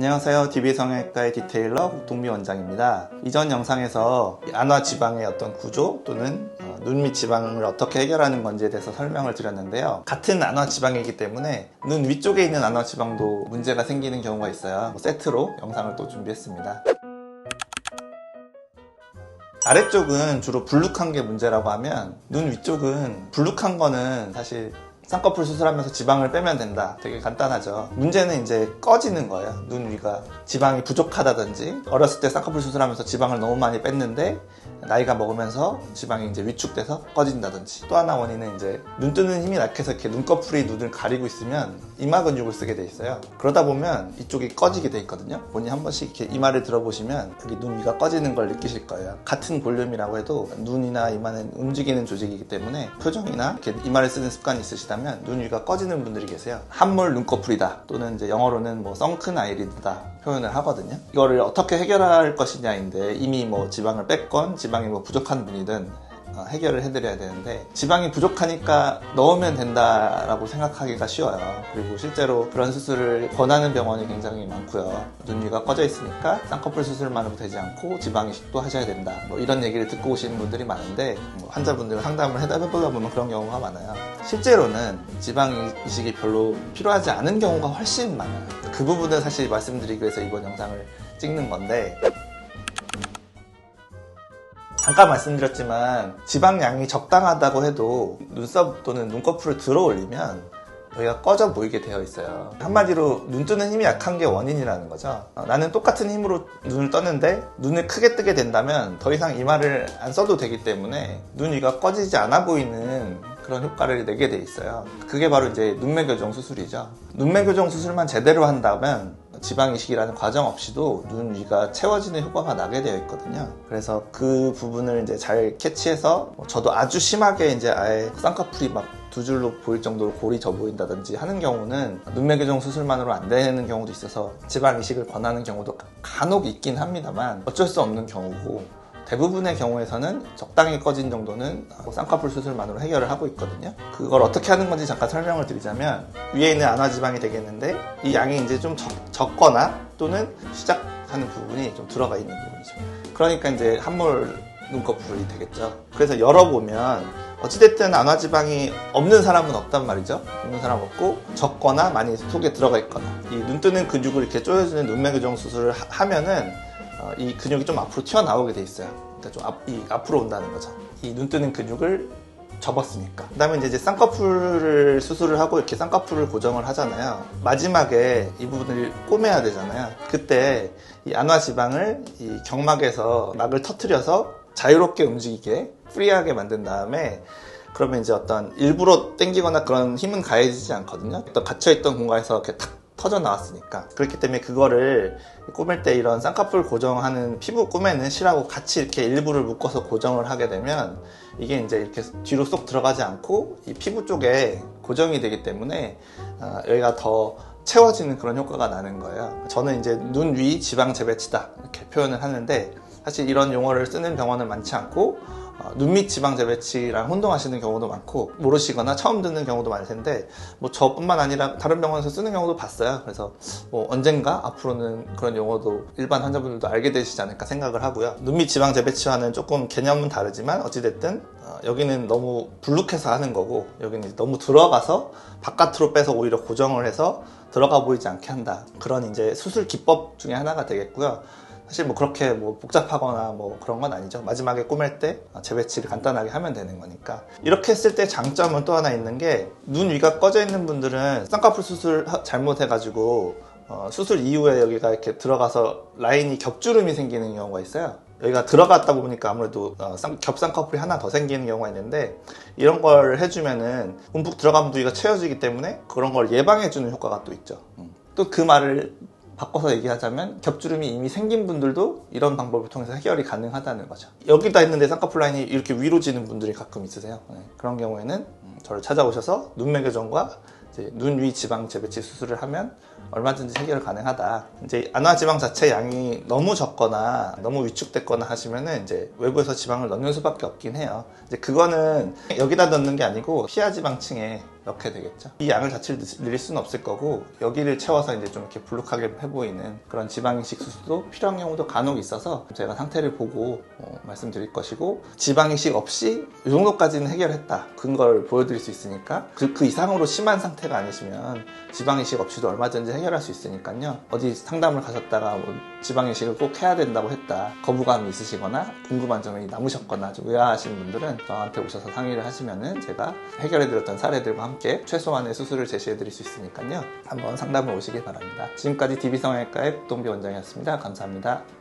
안녕하세요. DB성형외과의 디테일러 국동미 원장입니다. 이전 영상에서 안화 지방의 어떤 구조 또는 눈 밑 지방을 어떻게 해결하는 건지에 대해서 설명을 드렸는데요. 같은 안화 지방이기 때문에 눈 위쪽에 있는 안화 지방도 문제가 생기는 경우가 있어요. 세트로 영상을 또 준비했습니다. 아래쪽은 주로 불룩한 게 문제라고 하면, 눈 위쪽은 불룩한 거는 사실 쌍꺼풀 수술하면서 지방을 빼면 된다. 되게 간단하죠. 문제는 이제 꺼지는 거예요. 눈 위가 지방이 부족하다든지, 어렸을 때 쌍꺼풀 수술하면서 지방을 너무 많이 뺐는데 나이가 먹으면서 지방이 이제 위축돼서 꺼진다든지, 또 하나 원인은 이제 눈 뜨는 힘이 약해서 이렇게 눈꺼풀이 눈을 가리고 있으면 이마 근육을 쓰게 돼 있어요. 그러다 보면 이쪽이 꺼지게 돼 있거든요. 본인이 한 번씩 이렇게 이마를 들어보시면 여기 눈 위가 꺼지는 걸 느끼실 거예요. 같은 볼륨이라고 해도 눈이나 이마는 움직이는 조직이기 때문에 표정이나 이렇게 이마를 쓰는 습관이 있으시다면 눈 위가 꺼지는 분들이 계세요. 함몰 눈꺼풀이다, 또는 이제 영어로는 뭐 썬큰 아이리드다 표현을 하거든요. 이거를 어떻게 해결할 것이냐인데, 이미 뭐 지방을 뺐건 지방이 뭐 부족한 분이든 해결을 해드려야 되는데, 지방이 부족하니까 넣으면 된다라고 생각하기가 쉬워요. 그리고 실제로 그런 수술을 권하는 병원이 굉장히 많고요. 눈 위가 꺼져 있으니까 쌍꺼풀 수술만으로 되지 않고 지방 이식도 하셔야 된다, 뭐 이런 얘기를 듣고 오시는 분들이 많은데, 환자분들 상담을 해보다 보면 그런 경우가 많아요. 실제로는 지방 이식이 별로 필요하지 않은 경우가 훨씬 많아요. 그 부분을 사실 말씀드리기 위해서 이번 영상을 찍는 건데, 잠깐 말씀드렸지만 지방량이 적당하다고 해도 눈썹 또는 눈꺼풀을 들어 올리면 여기가 꺼져 보이게 되어 있어요. 한마디로 눈 뜨는 힘이 약한 게 원인이라는 거죠. 나는 똑같은 힘으로 눈을 떴는데 눈을 크게 뜨게 된다면 더 이상 이마를 안 써도 되기 때문에 눈 위가 꺼지지 않아 보이는 그런 효과를 내게 돼 있어요. 그게 바로 이제 눈매 교정 수술이죠. 눈매 교정 수술만 제대로 한다면 지방 이식이라는 과정 없이도 눈 위가 채워지는 효과가 나게 되어 있거든요. 그래서 그 부분을 이제 잘 캐치해서, 저도 아주 심하게 이제 아예 쌍꺼풀이 막 두 줄로 보일 정도로 골이 져 보인다든지 하는 경우는 눈매 교정 수술만으로 안 되는 경우도 있어서 지방 이식을 권하는 경우도 간혹 있긴 합니다만 어쩔 수 없는 경우고, 대부분의 경우에서는 적당히 꺼진 정도는 쌍꺼풀 수술만으로 해결을 하고 있거든요. 그걸 어떻게 하는 건지 잠깐 설명을 드리자면, 위에 있는 안화 지방이 되겠는데 이 양이 이제 좀 적거나 또는 시작하는 부분이 좀 들어가 있는 부분이죠. 그러니까 이제 함몰 눈꺼풀이 되겠죠. 그래서 열어보면 어찌됐든 안화 지방이 없는 사람은 없단 말이죠. 없는 사람 없고, 적거나 많이 속에 들어가 있거나, 이 눈 뜨는 근육을 이렇게 조여주는 눈매 교정 수술을 하면은 이 근육이 좀 앞으로 튀어나오게 돼 있어요. 그러니까 좀 앞으로 온다는 거죠. 이 눈 뜨는 근육을 접었으니까. 그 다음에 이제 쌍꺼풀을 수술을 하고 이렇게 쌍꺼풀을 고정을 하잖아요. 마지막에 이 부분을 꼬매야 되잖아요. 그때 이 안화 지방을 이 경막에서 막을 터트려서 자유롭게 움직이게, 프리하게 만든 다음에, 그러면 이제 어떤 일부러 당기거나 그런 힘은 가해지지 않거든요. 어떤 갇혀있던 공간에서 이렇게 탁 터져 나왔으니까. 그렇기 때문에 그거를 꼬맬 때 이런 쌍꺼풀 고정하는 피부 꼬매는 실하고 같이 이렇게 일부를 묶어서 고정을 하게 되면 이게 이제 이렇게 뒤로 쏙 들어가지 않고 이 피부 쪽에 고정이 되기 때문에 여기가 더 채워지는 그런 효과가 나는 거예요. 저는 이제 눈 위 지방 재배치다 이렇게 표현을 하는데, 사실 이런 용어를 쓰는 병원은 많지 않고, 눈 밑 지방 재배치랑 혼동하시는 경우도 많고, 모르시거나 처음 듣는 경우도 많을 텐데, 뭐 저뿐만 아니라 다른 병원에서 쓰는 경우도 봤어요. 그래서 뭐 언젠가 앞으로는 그런 용어도 일반 환자분들도 알게 되시지 않을까 생각을 하고요. 눈 밑 지방 재배치와는 조금 개념은 다르지만 어찌됐든 여기는 너무 불룩해서 하는 거고, 여기는 너무 들어가서 바깥으로 빼서 오히려 고정을 해서 들어가 보이지 않게 한다. 그런 이제 수술 기법 중에 하나가 되겠고요. 사실 뭐 그렇게 뭐 복잡하거나 뭐 그런 건 아니죠. 마지막에 꼬맬 때 재배치를 간단하게 하면 되는 거니까. 이렇게 했을 때 장점은 또 하나 있는 게, 눈 위가 꺼져 있는 분들은 쌍꺼풀 수술 잘못해가지고 수술 이후에 여기가 이렇게 들어가서 라인이 겹주름이 생기는 경우가 있어요. 여기가 들어갔다 보니까 아무래도 겹쌍꺼풀이 하나 더 생기는 경우가 있는데, 이런 걸 해주면은 움푹 들어간 부위가 채워지기 때문에 그런 걸 예방해주는 효과가 또 있죠. 또 그 말을 바꿔서 얘기하자면, 겹주름이 이미 생긴 분들도 이런 방법을 통해서 해결이 가능하다는 거죠. 여기다 있는데 쌍꺼풀 라인이 이렇게 위로 지는 분들이 가끔 있으세요. 그런 경우에는 저를 찾아오셔서 눈매 교정과 이제 눈 위 지방 재배치 수술을 하면 얼마든지 해결 가능하다. 이제 안화 지방 자체 양이 너무 적거나 너무 위축됐거나 하시면은 이제 외부에서 지방을 넣는 수밖에 없긴 해요. 이제 그거는 여기다 넣는 게 아니고 피하 지방층에 넣게 되겠죠. 이 양을 자체를 늘릴 수는 없을 거고 여기를 채워서 이제 좀 이렇게 불룩하게 해 보이는 그런 지방이식 수술도 필요한 경우도 간혹 있어서 제가 상태를 보고 말씀드릴 것이고, 지방이식 없이 이 정도까지는 해결했다 그걸 보여드릴 수 있으니까 그 이상으로 심한 상태가 아니시면 지방이식 없이도 얼마든지 해결할 수 있으니까요. 어디 상담을 가셨다가 뭐 지방이식을 꼭 해야 된다고 했다 거부감이 있으시거나 궁금한 점이 남으셨거나 좀 의아하신 분들은 저한테 오셔서 상의를 하시면은 제가 해결해드렸던 사례들과 함께 최소한의 수술을 제시해드릴 수 있으니까요. 한번 상담을 오시길 바랍니다. 지금까지 DB성형외과의 국동비 원장이었습니다. 감사합니다.